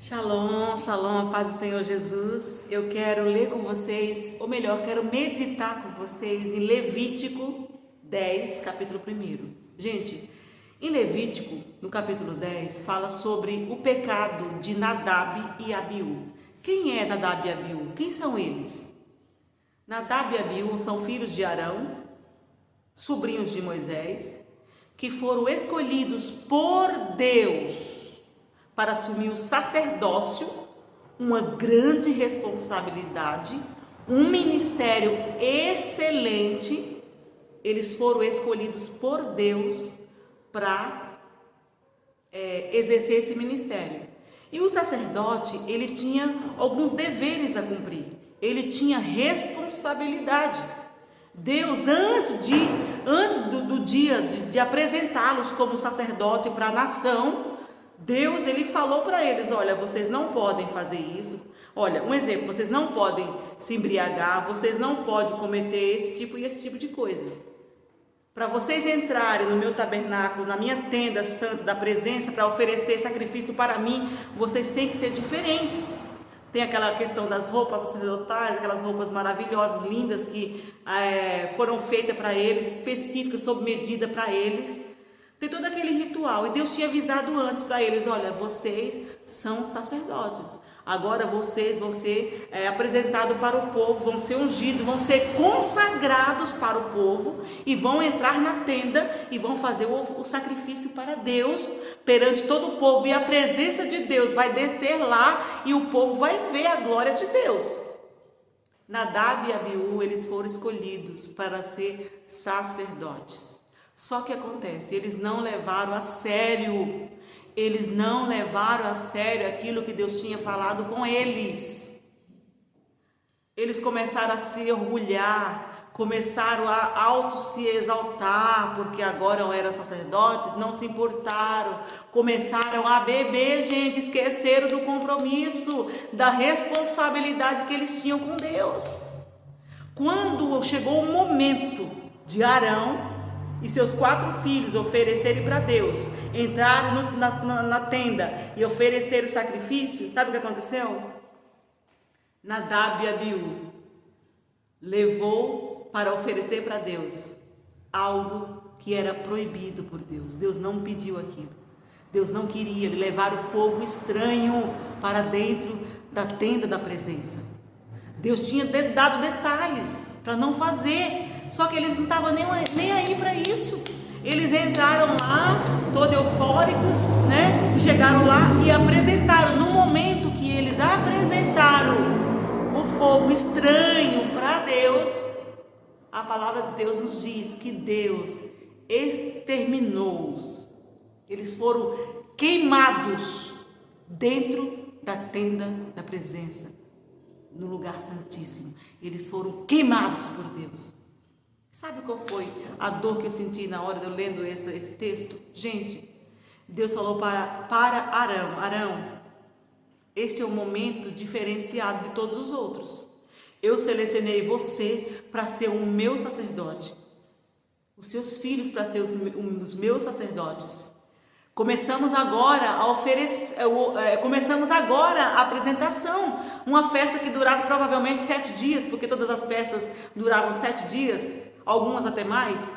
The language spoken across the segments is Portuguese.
Shalom, shalom, a paz do Senhor Jesus. Eu quero ler com vocês, ou melhor, quero meditar com vocês em Levítico 10, capítulo 1. Gente, em Levítico, no capítulo 10, fala sobre o pecado de Nadab e Abiú. Quem é Nadab e Abiú? Quem são eles? Nadab e Abiú são filhos de Arão, sobrinhos de Moisés, que foram escolhidos por Deus para assumir o sacerdócio, uma grande responsabilidade, um ministério excelente. Eles foram escolhidos por Deus para exercer esse ministério. E o sacerdote, ele tinha alguns deveres a cumprir, ele tinha responsabilidade. Deus, antes do dia de apresentá-los como sacerdote para a nação, Deus, ele falou para eles: olha, vocês não podem fazer isso. Olha, um exemplo: vocês não podem se embriagar, vocês não podem cometer esse tipo e esse tipo de coisa. Para vocês entrarem no meu tabernáculo, na minha tenda santa da presença, para oferecer sacrifício para mim, vocês têm que ser diferentes. Tem aquela questão das roupas sacerdotais, aquelas roupas maravilhosas, lindas, que foram feitas para eles, específicas, sob medida para eles. Tem todo aquele ritual, e Deus tinha avisado antes para eles: olha, vocês são sacerdotes, agora vocês vão ser apresentados para o povo, vão ser ungidos, vão ser consagrados para o povo, e vão entrar na tenda e vão fazer o sacrifício para Deus, perante todo o povo, e a presença de Deus vai descer lá, e o povo vai ver a glória de Deus. Nadab e Abiú, eles foram escolhidos para ser sacerdotes. Só que acontece, eles não levaram a sério, aquilo que Deus tinha falado com eles. Eles começaram a se orgulhar, começaram a se exaltar, porque agora eram sacerdotes, não se importaram, começaram a beber, gente, esqueceram do compromisso, da responsabilidade que eles tinham com Deus. Quando chegou o momento de Arão e seus 4 filhos oferecerem para Deus, entraram na tenda e ofereceram o sacrifício, sabe o que aconteceu? Nadab e Abiú levou para oferecer para Deus algo que era proibido por Deus. Deus não pediu aquilo, Deus não queria. Eles levaram fogo estranho para dentro da tenda da presença. Deus tinha dado detalhes para não fazer, só que eles não estavam nem aí para isso. Eles entraram lá, todos eufóricos, né? Chegaram lá e apresentaram. No momento que eles apresentaram o fogo estranho para Deus, a palavra de Deus nos diz que Deus exterminou-os. Eles foram queimados dentro da tenda da presença, no lugar santíssimo. Eles foram queimados por Deus. Sabe qual foi a dor que eu senti na hora de eu lendo esse texto? Gente, Deus falou para Arão: Arão, este é um momento diferenciado de todos os outros. Eu selecionei você para ser o meu sacerdote, os seus filhos para ser os meus sacerdotes. Começamos agora a apresentação, uma festa que durava provavelmente 7 dias, porque todas as festas duravam 7 dias, algumas até mais.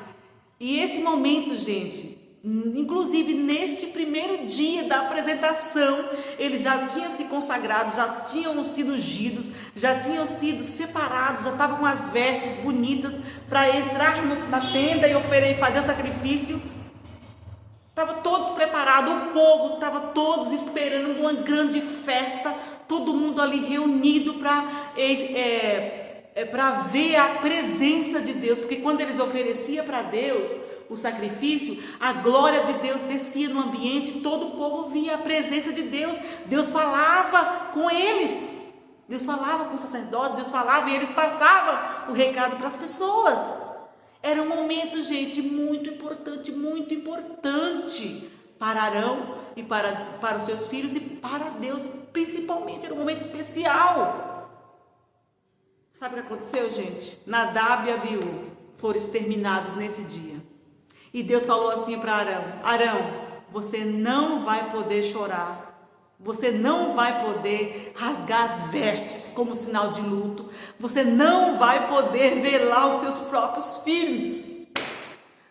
E esse momento, gente, inclusive neste primeiro dia da apresentação, eles já tinham se consagrado, já tinham sido ungidos, já tinham sido separados, já estavam com as vestes bonitas para entrar na tenda e fazer o sacrifício. Estavam todos preparados, o povo estava todos esperando uma grande festa, todo mundo ali reunido para ver a presença de Deus, porque quando eles ofereciam para Deus o sacrifício, a glória de Deus descia no ambiente, todo o povo via a presença de Deus. Deus falava com eles, Deus falava com o sacerdote, Deus falava e eles passavam o recado para as pessoas. Era um momento, gente, muito importante para Arão e para os seus filhos e para Deus, principalmente. Era um momento especial. Sabe o que aconteceu, gente? Nadab e Abiú foram exterminados nesse dia. E Deus falou assim para Arão: Arão, você não vai poder chorar Você não vai poder rasgar as vestes como sinal de luto. Você não vai poder velar os seus próprios filhos.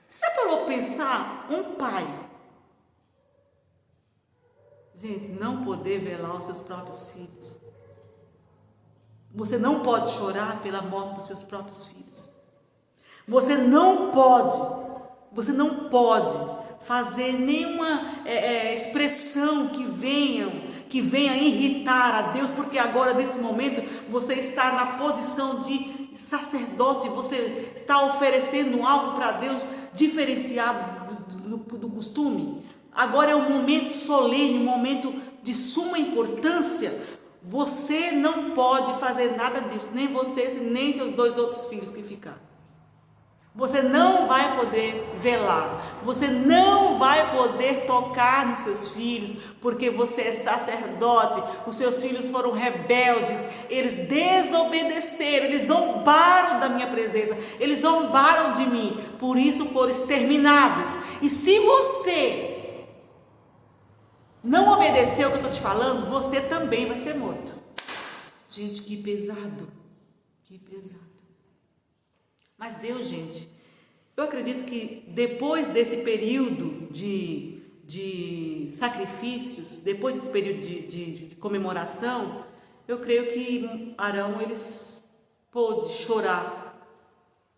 Você já parou para pensar? Um pai, gente, não poder velar os seus próprios filhos. Você não pode chorar pela morte dos seus próprios filhos. Você não pode fazer nenhuma expressão que venha irritar a Deus, porque agora, nesse momento, você está na posição de sacerdote, você está oferecendo algo para Deus diferenciado do costume. Agora é um momento solene, um momento de suma importância. Você não pode fazer nada disso, nem você, nem seus 2 outros filhos que ficaram. Você não vai poder velar, você não vai poder tocar nos seus filhos, porque você é sacerdote. Os seus filhos foram rebeldes, eles desobedeceram, eles zombaram da minha presença, eles zombaram de mim, por isso foram exterminados. E se você não obedeceu o que eu estou te falando, você também vai ser morto. Gente, que pesado, que pesado. Mas Deus, gente, eu acredito que depois desse período de sacrifícios, depois desse período de comemoração, eu creio que Arão, eles pôde chorar,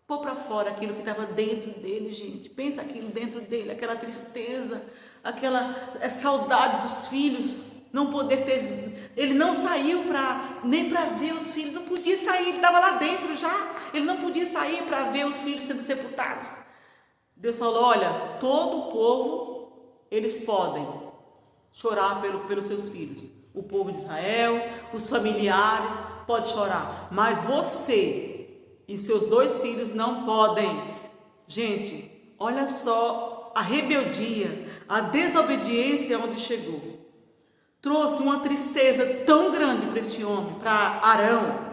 pôr para fora aquilo que estava dentro dele, gente. Pensa aquilo dentro dele, aquela tristeza, aquela saudade dos filhos, não poder ter. Ele não saiu nem para ver os filhos, não podia sair, ele estava lá dentro já, ele não podia sair para ver os filhos sendo sepultados. Deus falou: olha, todo o povo, eles podem chorar pelos seus filhos, o povo de Israel, os familiares, pode chorar, mas você e seus 2 filhos não podem. Gente, olha só a rebeldia, a desobediência onde chegou. Trouxe uma tristeza tão grande para esse homem, para Arão.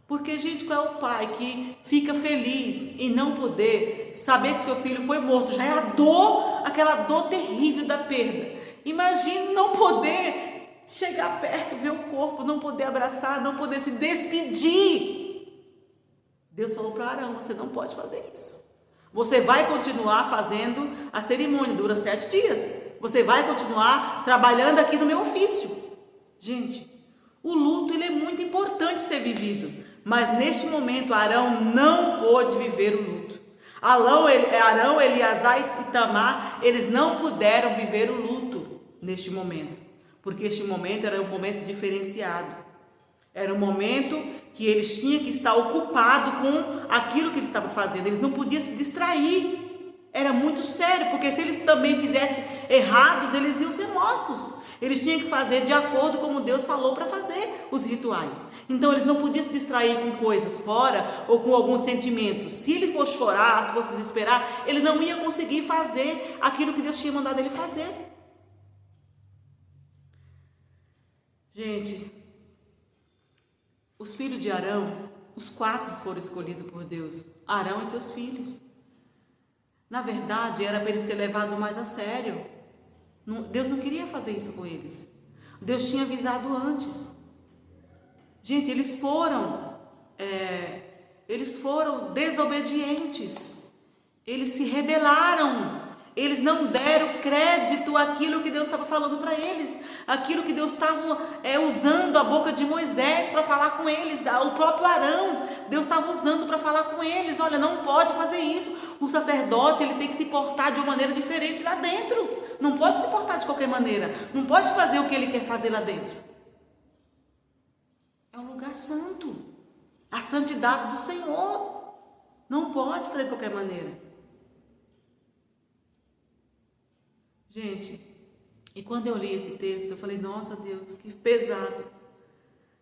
Porque, gente, qual é o pai que fica feliz em não poder saber que seu filho foi morto? Já é a dor, aquela dor terrível da perda. Imagine não poder chegar perto, ver o corpo, não poder abraçar, não poder se despedir. Deus falou para Arão: você não pode fazer isso. Você vai continuar fazendo a cerimônia, dura 7 dias. Você vai continuar trabalhando aqui no meu ofício. Gente, o luto, ele é muito importante ser vivido, mas neste momento Arão não pôde viver o luto. Arão, Eleazar e Tamar, eles não puderam viver o luto neste momento, porque este momento era um momento diferenciado. Era um momento que eles tinham que estar ocupados com aquilo que eles estavam fazendo. Eles não podiam se distrair. Era muito sério, porque se eles também fizessem errados, eles iam ser mortos. Eles tinham que fazer de acordo com como Deus falou para fazer os rituais. Então eles não podiam se distrair com coisas fora ou com alguns sentimentos. Se ele fosse chorar, se fosse desesperar, ele não ia conseguir fazer aquilo que Deus tinha mandado ele fazer. Gente, os filhos de Arão, os 4 foram escolhidos por Deus. Arão e seus filhos. Na verdade, era para eles terem levado mais a sério. Deus não queria fazer isso com eles. Deus tinha avisado antes. Gente, eles foram desobedientes. Eles se rebelaram. Eles não deram crédito àquilo que Deus estava falando para eles, aquilo que Deus estava usando a boca de Moisés para falar com eles, o próprio Arão, Deus estava usando para falar com eles. Olha, não pode fazer isso, o sacerdote, ele tem que se portar de uma maneira diferente lá dentro, não pode se portar de qualquer maneira, não pode fazer o que ele quer fazer lá dentro. É um lugar santo, a santidade do Senhor, não pode fazer de qualquer maneira. Gente, e quando eu li esse texto, eu falei: nossa Deus, que pesado,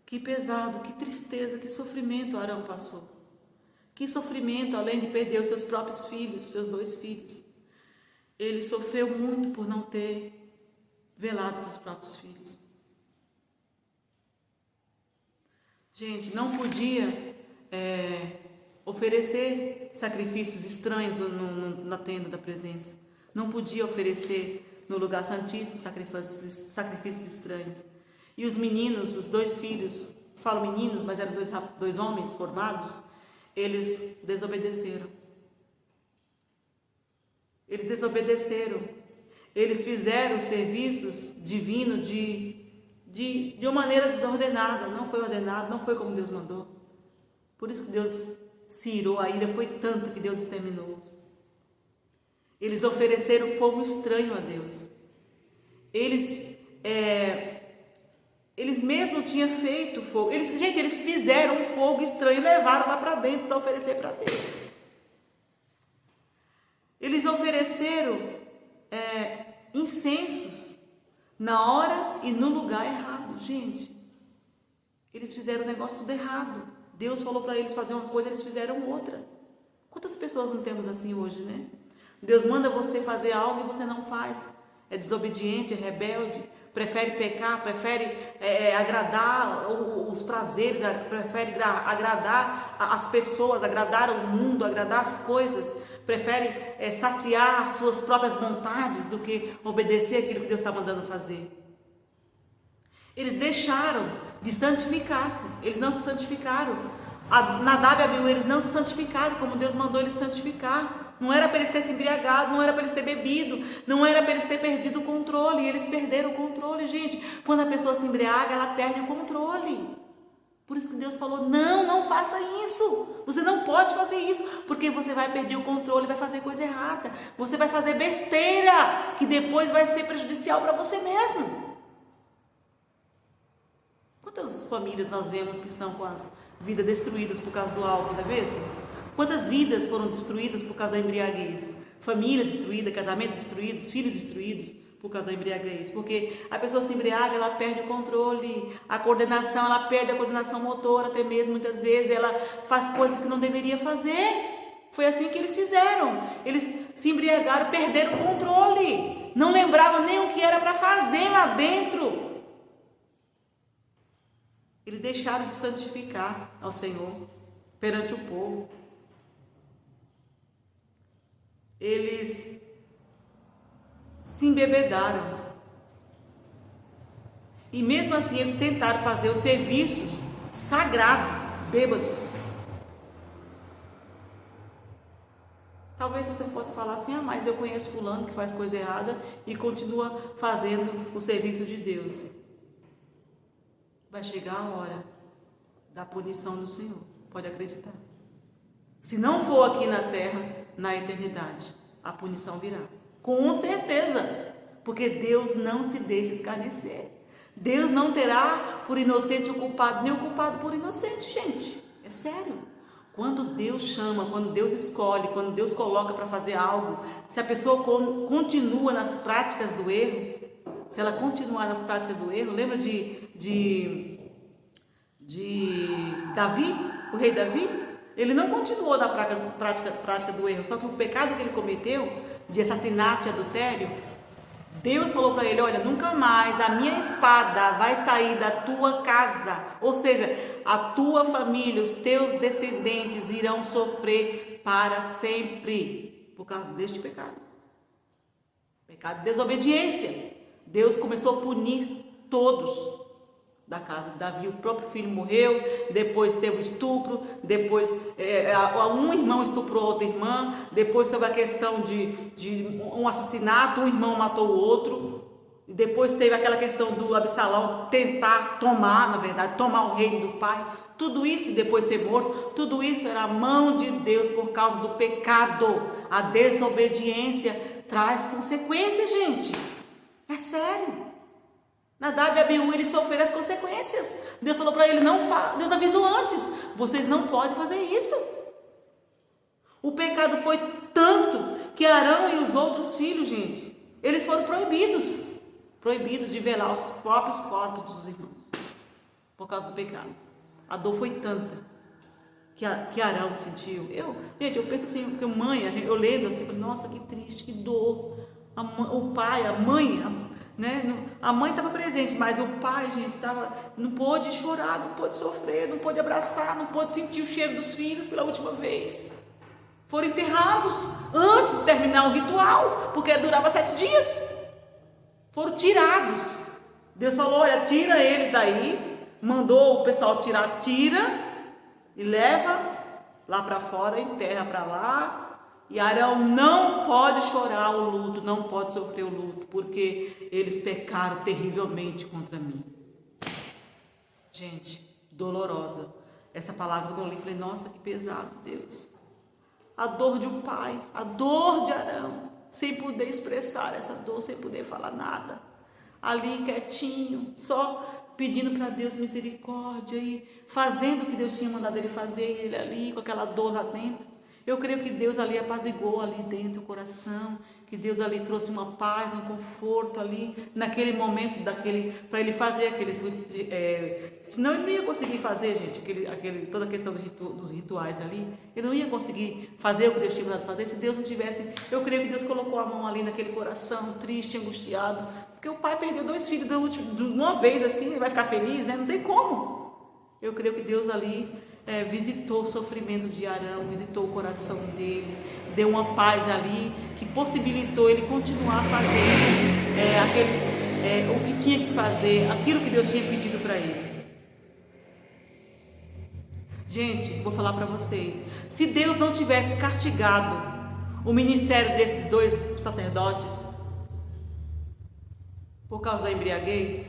que tristeza, que sofrimento Arão passou. Que sofrimento, além de perder os seus próprios filhos, seus 2 filhos. Ele sofreu muito por não ter velado seus próprios filhos. Gente, não podia oferecer sacrifícios estranhos na tenda da presença. Não podia oferecer no lugar santíssimo, sacrifícios estranhos. E os meninos, os 2 filhos, falo meninos, mas eram dois homens formados, eles desobedeceram. Eles fizeram os serviços divinos de uma maneira desordenada, não foi ordenado, não foi como Deus mandou. Por isso que Deus se irou, a ira foi tanto que Deus exterminou-os. Eles ofereceram fogo estranho a Deus. Eles mesmo tinham feito fogo. Eles fizeram um fogo estranho e levaram lá para dentro para oferecer para Deus. Eles ofereceram incensos na hora e no lugar errado. Gente, eles fizeram o negócio tudo errado. Deus falou para eles fazer uma coisa, eles fizeram outra. Quantas pessoas não temos assim hoje, né? Deus manda você fazer algo e você não faz. É desobediente, é rebelde, prefere pecar, prefere agradar os prazeres, prefere agradar as pessoas, agradar o mundo, agradar as coisas, prefere saciar as suas próprias vontades do que obedecer aquilo que Deus está mandando fazer. Eles deixaram de santificar-se, eles não se santificaram. Nadab e Abiú, eles não se santificaram como Deus mandou eles santificar. Não era para eles terem se embriagado, não era para eles terem bebido, não era para eles terem perdido o controle, e eles perderam o controle, gente. Quando a pessoa se embriaga, ela perde o controle. Por isso que Deus falou, não faça isso, você não pode fazer isso, porque você vai perder o controle, vai fazer coisa errada, você vai fazer besteira, que depois vai ser prejudicial para você mesmo. Quantas famílias nós vemos que estão com as vidas destruídas por causa do álcool, não é mesmo? Quantas vidas foram destruídas por causa da embriaguez? Família destruída, casamento destruídos, filhos destruídos por causa da embriaguez. Porque a pessoa se embriaga, ela perde o controle, a coordenação, ela perde a coordenação motora, até mesmo muitas vezes ela faz coisas que não deveria fazer. Foi assim que eles fizeram. Eles se embriagaram, perderam o controle, não lembravam nem o que era para fazer lá dentro. Eles deixaram de santificar ao Senhor perante o povo. Eles se embebedaram. E mesmo assim eles tentaram fazer os serviços sagrados, bêbados. Talvez você possa falar assim, mas eu conheço fulano que faz coisa errada e continua fazendo o serviço de Deus. Vai chegar a hora da punição do Senhor, pode acreditar. Se não for aqui na terra, na eternidade, a punição virá. Com certeza, porque Deus não se deixa escarnecer. Deus não terá por inocente o culpado, nem o culpado por inocente, gente. É sério. Quando Deus chama, quando Deus escolhe, quando Deus coloca para fazer algo, se a pessoa continua nas práticas do erro, se ela continuar nas práticas do erro, lembra de Davi, o rei Davi? Ele não continuou na prática do erro, só que o pecado que ele cometeu, de assassinato e adultério, Deus falou para ele, olha, nunca mais a minha espada vai sair da tua casa, ou seja, a tua família, os teus descendentes irão sofrer para sempre, por causa deste pecado. Pecado de desobediência. Deus começou a punir todos da casa de Davi. O próprio filho morreu, depois teve o estupro, depois um irmão estuprou outra irmã, depois teve a questão de um assassinato, um irmão matou o outro, e depois teve aquela questão do Absalão tentar tomar o reino do pai, tudo isso, depois ser morto, tudo isso era a mão de Deus por causa do pecado. A desobediência traz consequências, gente, é sério. Nadab e Abiú, eles sofreram as consequências. Deus falou para ele, Deus avisou antes, vocês não podem fazer isso. O pecado foi tanto que Arão e os outros filhos, gente, eles foram proibidos de velar os próprios corpos dos irmãos, por causa do pecado. A dor foi tanta que Arão sentiu. Eu penso assim, porque eu lendo assim, falei, nossa, que triste, que dor. O pai, a mãe, né? A mãe estava presente, mas o pai, gente, não pôde chorar, não pôde sofrer, não pôde abraçar, não pôde sentir o cheiro dos filhos pela última vez. Foram enterrados antes de terminar o ritual, porque durava 7 dias. foram tirados. Deus falou, olha, tira eles daí, mandou o pessoal tirar, tira e leva lá para fora, enterra para lá. E Arão não pode chorar o luto, não pode sofrer o luto, porque eles pecaram terrivelmente contra mim. Gente, dolorosa. Essa palavra eu não li, falei, nossa, que pesado, Deus. A dor de um pai, a dor de Arão, sem poder expressar essa dor, sem poder falar nada. Ali quietinho, só pedindo para Deus misericórdia e fazendo o que Deus tinha mandado ele fazer, e ele ali com aquela dor lá dentro. Eu creio que Deus ali apaziguou ali dentro o coração, que Deus ali trouxe uma paz, um conforto ali, naquele momento, para ele fazer aqueles, senão ele não ia conseguir fazer, gente, toda a questão dos rituais ali, ele não ia conseguir fazer o que Deus tinha mandado fazer, se Deus não tivesse, eu creio que Deus colocou a mão ali naquele coração, triste, angustiado, porque o pai perdeu 2 filhos de uma vez assim, ele vai ficar feliz, né? Não tem como. Eu creio que Deus ali visitou o sofrimento de Arão, visitou o coração dele, deu uma paz ali que possibilitou ele continuar fazendo o que tinha que fazer, aquilo que Deus tinha pedido para ele. Gente, vou falar para vocês, se Deus não tivesse castigado o ministério desses 2 sacerdotes por causa da embriaguez,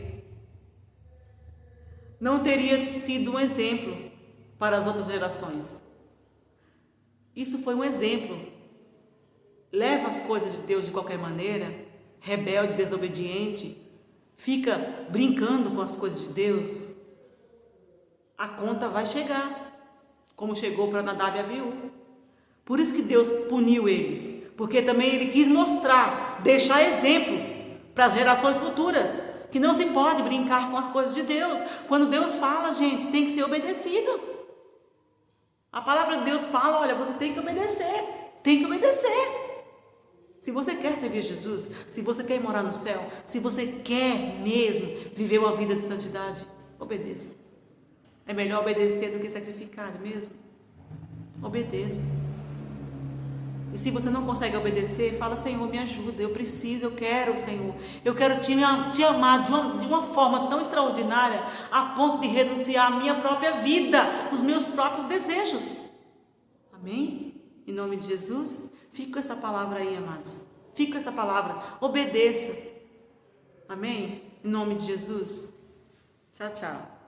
não teria sido um exemplo para as outras gerações. Isso foi um exemplo. Leva as coisas de Deus de qualquer maneira, rebelde, desobediente, fica brincando com as coisas de Deus, a conta vai chegar, como chegou para Nadab e Abiú. Por isso que Deus puniu eles, porque também ele quis mostrar, deixar exemplo para as gerações futuras, que não se pode brincar com as coisas de Deus. Quando Deus fala, gente, tem que ser obedecido. A palavra de Deus fala, olha, você tem que obedecer, tem que obedecer. Se você quer servir Jesus, se você quer morar no céu, se você quer mesmo viver uma vida de santidade, obedeça. É melhor obedecer do que sacrificar, mesmo. Obedeça. E se você não consegue obedecer, fala, Senhor, me ajuda, eu preciso, eu quero, Senhor, eu quero te amar de uma forma tão extraordinária, a ponto de renunciar à minha própria vida, os meus próprios desejos. Amém? Em nome de Jesus, fique com essa palavra aí, amados, fique com essa palavra, obedeça. Amém? Em nome de Jesus, tchau, tchau.